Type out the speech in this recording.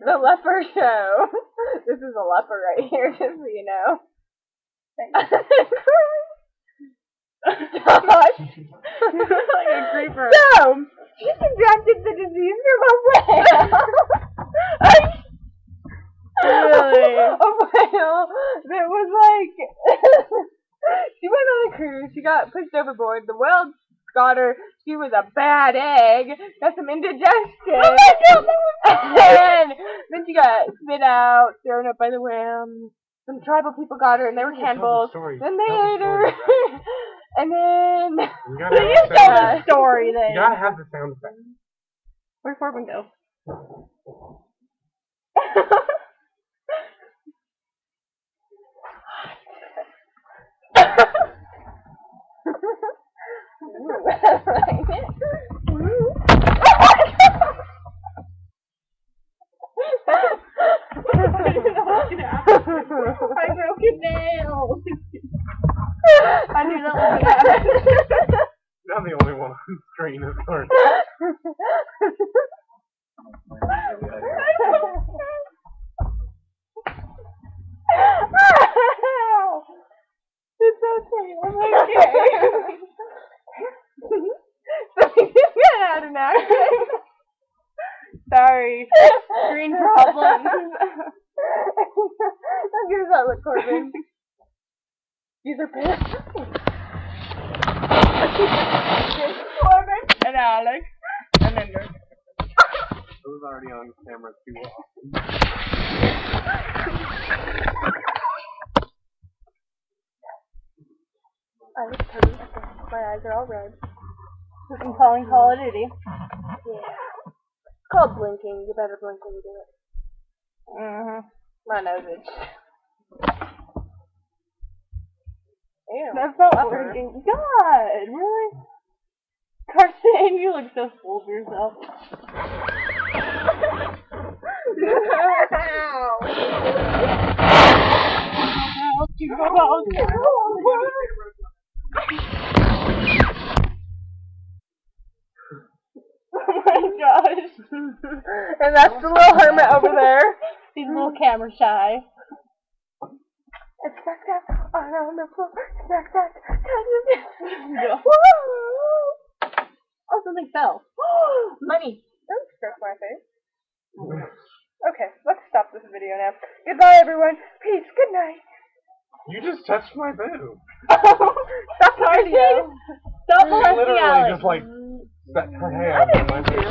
The leper show. This is a leper right here, just so you know. Josh. Like a creeper. So, you contracted the disease from a whale. Really? A whale that was like, she went on a cruise, she got pushed overboard, the whale got her, she was a bad egg, got some indigestion, oh my God. And then she got spit out, thrown up by the whale, some tribal people got her and they were cannibals, then they ate her, and then, So you tell the story then. You gotta have the sound effect. Where'd Corbin go? I broke a nail. I knew that was gonna happen. I'm the only one on screen, of course. It's okay. I'm okay. So we just got out of now. Sorry. Screen problem. How good does that look, Corbin? These are pants. Corbin And Alex. And Ender. I was already on camera too often. I was pretty. My eyes are all red. I'm calling Call of Duty. Yeah. It's called blinking. You better blink when you do it. My nose is. Ew. That's not working. God, really? Carson, you look so full of yourself. Oh my gosh. And that's the little hermit over there. He's a little camera shy. It's back down on the floor. It's back down. Oh, something fell. Money. Don't scratch my face. Okay, let's stop this video now. Goodbye, everyone. Peace. Good night. You just touched my boob. Stop the video. Stop She molesting literally Alex. just like set her hand on my boob.